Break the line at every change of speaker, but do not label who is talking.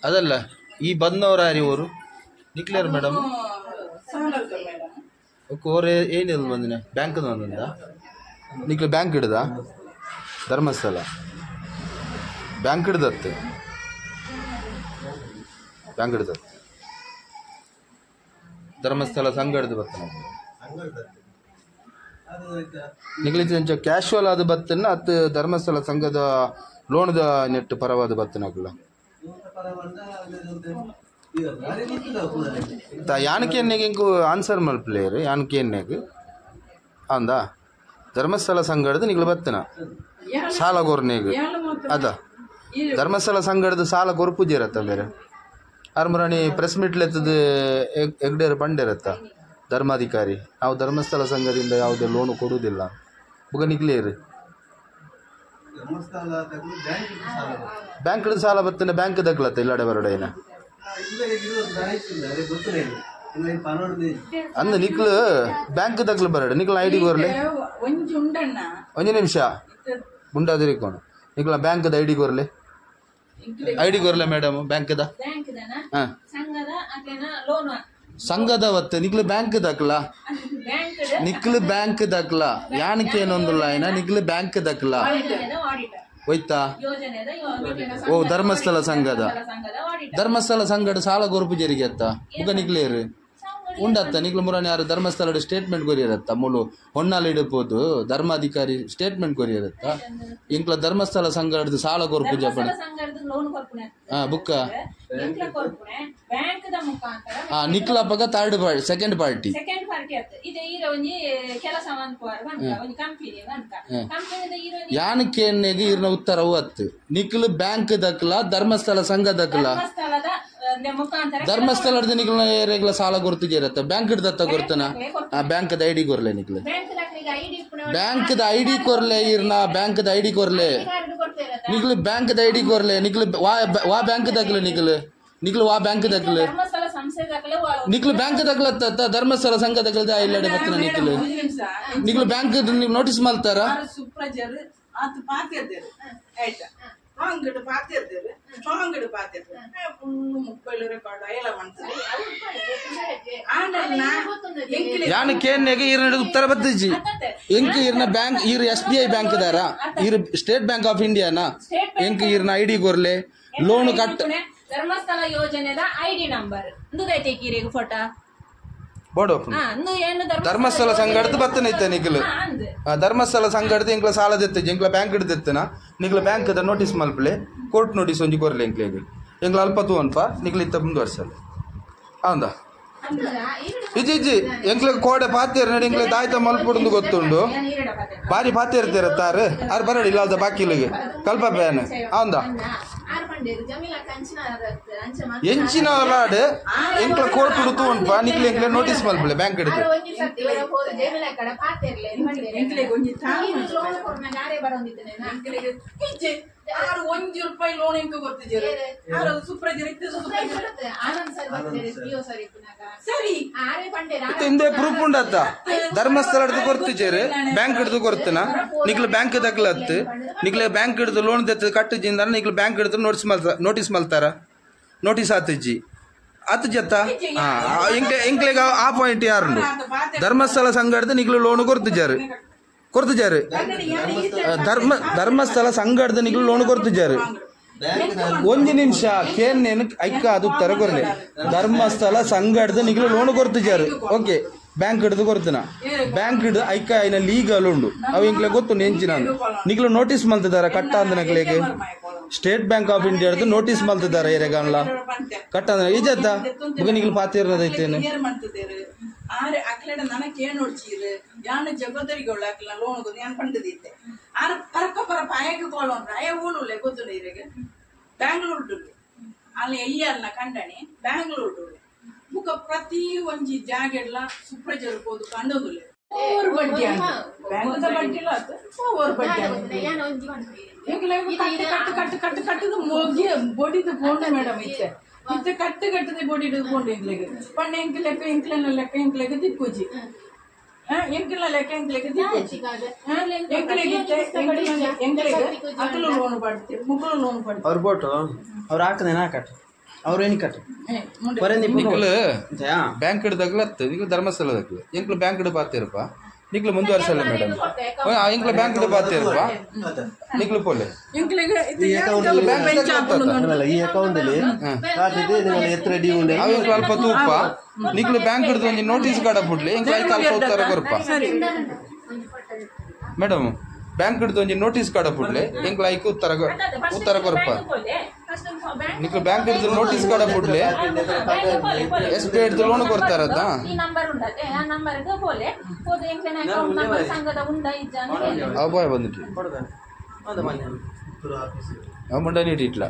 ಅದಲ್ಲ ಈ ಬಂದವರು ಯಾರು ಇವರು ನಿಕ್ಲೇರ್ ಮೇಡಮ್ ಓರೆ ಏನಿಲ್ಲ ಬಂದಿನ ಬ್ಯಾಂಕ್ ಬಂದ ನಿಕ್ಲೆ ಬ್ಯಾಂಕ್ ಹಿಡ್ದ ಧರ್ಮಸ್ಥಳ ಬ್ಯಾಂಕ್ ಹಿಡ್ದತ್ತೆ ಬ್ಯಾಂಕ್ ಹಿಡ್ದತ್ತೆ ಧರ್ಮಸ್ಥಳ ಸಂಘ ಹಿಡ್ದು ಬರ್ತಾನೆ ನಿಕ್ಲಿಂಚ ಕ್ಯಾಶುವಲ್ ಆದ ಬತ್ತನ್ನ ಅದು ಧರ್ಮಸ್ಥಳ ಸಂಘದ ಲೋನ್ದ ನೆಟ್ ಪರವಾದ ಬತ್ತನಾಗಲ್ಲ ಯಾನಕ್ಕೆ ಇಂಕು ಆನ್ಸರ್ ಮಲ್ಪ್ಲೇಯರ್ ಯಾನಕ್ಕೆ ಅಂದ ಧರ್ಮಸ್ಥಳ ಸಂಘದ ನಿಗ್ಲು ಬತ್ತನ ಸಾಲ ಗೊರ್ನೆಗ್ ಅದ ಧರ್ಮಸ್ಥಳ ಸಂಘದ ಸಾಲ ಗೊರ್ಪುಜಿ ಇರತ್ತ ಬೇರೆ ಆರ್ಮರಾಣಿ ಪ್ರೆಸ್ ಮೀಟ್ಲ್ ಎತ್ತದ ಎಗ್ಡೇರ್ ಪಂಡಿರತ್ತ ಧರ್ಮಾಧಿಕಾರಿ ನಾವು ಧರ್ಮಸ್ಥಳ ಸಂಘದಿಂದ ಯಾವುದೇ ಲೋನು ಕೊಡುವುದಿಲ್ಲ ಬುಗ ನಿಕ್ಲೇರಿ ಬ್ಯಾಂಕ್ ಸಾಲ ಬರ್ತನೆ ಬ್ಯಾಂಕ್ ದಗ್ಲತ್ತ ಇಲ್ಲಡೆ ಬರಡೇನ ಅಂದ ನಿಕ್ಲು ಬ್ಯಾಂಕ್ ದಗ್ಲು ಬರಡೆ ನಿಕ್ಲ ಐಡಿ ಗೊರ್ಲೆ ಒಂದು ನಿಮಿಷ ಗುಂಡಾದಿರಿಕೋಣ ನಿಕ್ಲ ಬ್ಯಾಂಕ್ದ ಐಡಿ ಗೊರ್ಲೆ ಐಡಿ ಗೊರ್ಲೆ ಮೇಡಮ್ ಬ್ಯಾಂಕ್ದ ಹಾಂ ಸಂಘದ ಒತ್ತೆ ನಿಕ್ಲು ಬ್ಯಾಂಕ್ ದಕ್ಲ ನಿಕ್ಲು ಬ್ಯಾಂಕ್ ದಕ್ಲ ಯಾನಕ್ಕೆ ಏನೊಂದಿಲ್ಲ ಏನ ನಿಕ್ಲು ಬ್ಯಾಂಕ್ ದಕ್ಲ ಹೋಯ್ತಾ ಓ ಧರ್ಮಸ್ಥಳ ಸಂಘದ ಸಾಲ ಗೊರುಪು ಜರಿಗೆ ಅತ್ತ ಮುಗ ನಿಕ್ಲೇರು ಉಂಡತ್ತ ನಿಕ್ಲು ಮುರಾಣಿ ಯಾರು ಧರ್ಮಸ್ಥಳ ಸ್ಟೇಟ್ಮೆಂಟ್ ಕೊರಿಯರತ್ತ ಮುಳು ಹೊನ್ನಾಲಿ ಇಡಬಹುದು ಧರ್ಮಾಧಿಕಾರಿ ಸ್ಟೇಟ್ಮೆಂಟ್ ಕೊರಿಯರತ್ತ ಇಂಕ್ಲ ಧರ್ಮಸ್ಥಳ ಸಂಘದ ಸಾಲ ಕೊರ್ಪು ಜಪಣ ಬುಕ್ಕ ನಿಕ್ಲ ಪಕ್ಕ ಥರ್ಡ್ ಪಾರ್ಟಿ ಸೆಕೆಂಡ್ ಪಾರ್ಟಿ ಯಾನಕ್ಕೆ ಇರ್ನ ಉತ್ತರ ಅವತ್ತು ನಿಕ್ಲು ಬ್ಯಾಂಕ್ ದಕ್ಲ ಧರ್ಮಸ್ಥಳ ಸಂಘ ದಕ್ಲ ಧರ್ಮಸ್ಥಳದ ನಿಕ್ಲ ಏರೆಗ್ಲ ಸಾಲ ಗೊರ್ತಿರತ್ತ ಬ್ಯಾಂಕ್ ಹಿಡ್ದತ್ತ ಗೊರ್ತನ ಬ್ಯಾಂಕ್ದ ಐಡಿ ಕೊರ್ಲೆ ನಿಕ್ಲು ಬ್ಯಾಂಕ್ದ ಐಡಿ ಕೊರ್ಲೆ ಇರ್ನ ಬ್ಯಾಂಕ್ದ ಐಡಿ ಕೊರ್ಲೆ ನಿಕ್ಲು ಬ್ಯಾಂಕ್ದ ಐಡಿ ಕೊರ್ಲೆ ನಿಕ್ಲು ವಾ ಬ್ಯಾಂಕ್ ದಕ್ಲ ನಿಕ್ಲು ವಾ ಬ್ಯಾಂಕ್ ದಕ್ಲ ನಿಕ್ಲು ಬ್ಯಾಂಕ್ ದಕ್ಲತ್ತ ಧರ್ಮಸ್ಥಳ ಸಂಘ ದಕ್ಲದ ಇಲ್ಲಡೆ ಬತ್ತನ ನಿಕ್ಲು ಬ್ಯಾಂಕ್ ನೋಟಿಸ್ ಮಾಡ್ತಾರ ಯಾನಕ್ಕೆ ಉತ್ತರ ಬತ್ತಿಜಿ ಎಂಕ್ ಇರ್ನ ಬ್ಯಾಂಕ್ ಇರ್ SBI ಬ್ಯಾಂಕ್ ದಾರ ಇರ್ ಸ್ಟೇಟ್ ಬ್ಯಾಂಕ್ ಆಫ್ ಇಂಡಿಯಾನಾ ಎಂಕ್ ಇರ್ನ ಐಡಿ ಕೊರ್ಲೆ ಲೋನ್ ಕಟ್
ಧರ್ಮಸ್ಥಳ ಯೋಜನೆದ ಐಡಿ ನಂಬರ್ ಫೋಟೋ
ಧರ್ಮಸ್ಥಳ ಸಂಘದ ಬತ್ತನೈತೆ ನಿಕ್ಲು ಧರ್ಮಸ್ಥಳ ಸಂಘದ ಇಂಕ್ಲ ಸಾಲ ದೆತ್ತಜಿ ಇಂಕ್ಲ ಬ್ಯಾಂಕ್ ಹಿಡ್ದೆತ್ತನ ನಿಕ್ಲ ಬ್ಯಾಂಕ್ದ ನೋಟಿಸ್ ಮಲ್ಪಲೆ ಕೋರ್ಟ್ ನೋಟಿಸ್ ಒಂಜಿ ಕೊರ್ಲೆ ಎಂಕ್ಲೆಗ್ ಎಂಕ್ಲ ಅಲ್ಪ ತೂವನ್ಪ ನಿಕ್ಲ ಇತ್ತ ಮುಂದುವರ್ಸಲ್ಲ ಹೌದಾ ಇಜ್ಜಿ ಎಂಕ್ಲೆಗ್ ಕೋಡೆ ಪಾತೇರ್ ನಡಿ ಇಂಕ್ಲೆ ದಾಯ್ತ ಮಲ್ಪುಡು ಗೊತ್ತುಂಡು ಬಾರಿ ಪಾತೇರ್ತಿರತ್ತಾರ ಆರು ಬರಡಿ ಇಲ್ಲಾದ ಬಾಕಿಲಿಗೆ ಕಲ್ಪ ಬ್ಯಾನ್ ಹೌದಾ ಎಂಚಿನ ಲಾಡ್ ಎಂಕ್ಲ ಕೋರ್ಟ್ ಹುಡುತು ಉಂಟು ನಿಕ್ಲೆ ಎಂಕ್ಲೆ ನೋಟಿಸ್ ಮಲ್ಪಲೆ ಬ್ಯಾಂಕ್ ಹಿಡಿದು
₹1 ಲೋನ್ ಎಂಕ ಗೊತ್ತಿದ್ದೀರಿ
ಇಂದೇ ಪ್ರೂಫ್ ಉಂಡತ್ತ ಧರ್ಮಸ್ಥಳ ಹಿಡಿದು ಕೊರ್ತಿಜೇರು ಬ್ಯಾಂಕ್ ಹಿಡಿದು ಕೊರ್ತನ ನಿಕ್ಲು ಬ್ಯಾಂಕ್ ದಕ್ಲತ್ತು ನಿಕ್ಲೆ ಬ್ಯಾಂಕ್ ಹಿಡಿದು ಲೋನ್ ದೆತ್ತ ಕಟ್ಟಿಜಿಂದ ನಿಕ್ಲು ಬ್ಯಾಂಕ್ ಹಿಡಿದು ನೋಟಿಸ್ ಮಲ್ತಾರ ನೋಟಿಸ್ ಆತಜ್ಜಿ ಆತ ಜತ್ತ ಎಂಕ್ಲೆಗ ಆ ಪಾಯಿಂಟ್ ಯಾರುಂಡು ಧರ್ಮಸ್ಥಳ ಸಂಘ ಹಿಡಿದು ನಿಕ್ಲು ಲೋನ್ ಕೊರ್ತಿಜಾರು ಧರ್ಮಸ್ಥಳ ಸಂಘ ಹಿಡಿದು ನಿಕ್ಲು ಲೋನ್ ಕೊರ್ತಿಜಾರು ಒಂದು ನಿಮಿಷ ಕೇನ್ ಐಕ್ಕ ಅದು ತರ ಕೊರ್ಲೆ ಧರ್ಮಸ್ಥಳ ಸಂಘ ಹಿಡಿದು ನಿಕ್ಲು ಲೋನ್ ಕೊರ್ತಿಜಾರು ಓಕೆ ಬ್ಯಾಂಕ್ ಹಿಡಿದು ಕೊರ್ತನ ಬ್ಯಾಂಕ್ ಹಿಡಿದು ಐಕ್ಕ ಐನ ಲೀಗಲ್ ಉಂಡು ಅವು ಇಂಕ್ಲೆ ಗೊತ್ತು ನೆಂಚಿನ ನಿಕ್ಲು ನೋಟಿಸ್ ಮಲ್ತಿದಾರ ಕಟ್ಟ ಅಂದ ನಕ್ಲೆಗೆ ಸ್ಟೇಟ್ ಬ್ಯಾಂಕ್ ಆಫ್ ಇಂಡಿಯಾ ಹಿಡಿದು ನೋಟಿಸ್ ಮಲ್ತಿದಾರ ಏರೆಗಲ್ಲ ಕಟ್ಟ ಅಂದ್ರೆ ಈಜತ್ತ ಬುಗ ನಿಕ್ಲು ಪಾತಿರೋದೈತೇನು
ಆರೆ ಅಕ್ಲೆಡ ನನಗೆ ಏನು ನೋಡ್ಚೀರು ಯಾನ ಜಗದರಿಗಳು ಅಕ್ಲ ಲೋನ್ ಗೊತ್ತು ಯಾನ್ ಪಂಡದಿತ್ತೆ ಆರ ಪರಕ ಪಾಯಕ್ಕೆ ಕೋಲೋನ್ ರಾಯ ಊಳುಲೆ ಗೊತ್ತು ಇರೆಗೆ ಬ್ಯಾಂಗ್ಳೂರು ಅಲ್ಲಿ ಎಲ್ಲಿಯಲ್ಲ ಕಂಡಣಿ ಬ್ಯಾಂಗ್ಳೂರು ಮುಖ ಪ್ರತಿ ಒಂಜಿ ಜಾಗೆಲ್ಲ ಸುಪ್ರಜರು ಹೋದು ಕಂಡೋದುಲೆ ಓವರ್ ಬಡ್ಡಿ ಬ್ಯಾಂಕದ ಬಡ್ಡಿ ಇಲ್ಲ ಓವರ್ ಬಡ್ಡಿ ಕಟ್ಟದು ಮುಗಿ ಬೊಡಿದು ಬೋಂಡ ಮೇಡಮ್ ಇತ್ತೆ ಇತ್ತೆ ಕಟ್ಟದೆ ಬೊಡಿದು ಬೋಂಡ ಎಂಕ್ಲೆಗೆ ಪಣ್ಣ ಎಂಕ್ ಲೆಕ್ಕ ಎಂಕ್ಲೆಗೆ ದಿಕ್ಕುಜಿ ಎಂಕ್ಲ ಲೆಕ್ಕ ಎಂಕ್ಲೆಗೆ ದಿಕ್ಕುಜಿ ಎಂಕ್ಲೆಗೆ ಅಕಲು ಲೋನ್ ಪಡ್ತೀವಿ ಮುಕ್ಕಳು ಲೋನ್ ಪಡ್ತೀವಿ
ಅವ್ರ ಬೋಟು ಅವ್ರು ಹಾಕದೇನ ಹಾಕಟ್ ಅವ್ರು ಏನಿಗೆ ಕಟ್ಟ
ನಿಕ್ಲು ಬ್ಯಾಂಕ್ ಹಿಡ್ದಾಗ್ಲ ನಿಕ್ಲು ಧರ್ಮಸ್ಥಳದಾಗ್ಲ ಎಂಕ್ಲು ಬ್ಯಾಂಕ್ ಹಿಡ್ ಬಾತಿರಪ್ಪ ನಿಕ್ಲು ಮುಂದುವರ್ಸಲ್ಲ ಮೇಡಮ್ ಎಂಕ್ಲು ಬ್ಯಾಂಕ್ ಹಿಡ್ ಬಾತಿರಪ್ಪ ನಿಕ್ಲು ಪೋಲೆ
ಈ ಅಕೌಂಟ್ ಅಲ್ಲಿ ಎತ್ತರ ಡಿ ಉಂಡೆ
ಅವು ಎಂಕ್ಲು ಅಲ್ಪ ತೂಪ ನಿಕ್ಲು ಬ್ಯಾಂಕ್ ಹಿಡ್ದು ಒಂದು ನೋಟಿಸ್ ಕಾಡ ಬಿಡ್ಲಿ ಎಂಕ್ಲು ಐದು ಅಲ್ಪ ಉತ್ತರ ಕೊರಪ್ಪ ಮೇಡಮ್ ಬ್ಯಾಂಕ್ ಹಿಡ್ದು ಒಂದು ನೋಟಿಸ್ ಕಾಡ ಬಿಡ್ಲಿ ಎಂಕ್ಲು ಐಕ್ ಉತ್ತರ ಕೊರಪ್ಪ ನಿಕ್ಲು ಬ್ಯಾಂಕ್ ಹಿಡ್ದು ನೋಟಿಸ್ ಕಾಡ ಬಿಡ್ಲಿ ಎಸ್ ಪಿ ಹಿಡ್ದು ಲೋನ್ ಕೊಡ್ತಾರತ್ತ ಅವ್ ಬಾಯ್ ಬಂದಿಟ್ಟು ಅವ್ ಮುಂಡ ನೀಡಿ ಇಟ್ಲ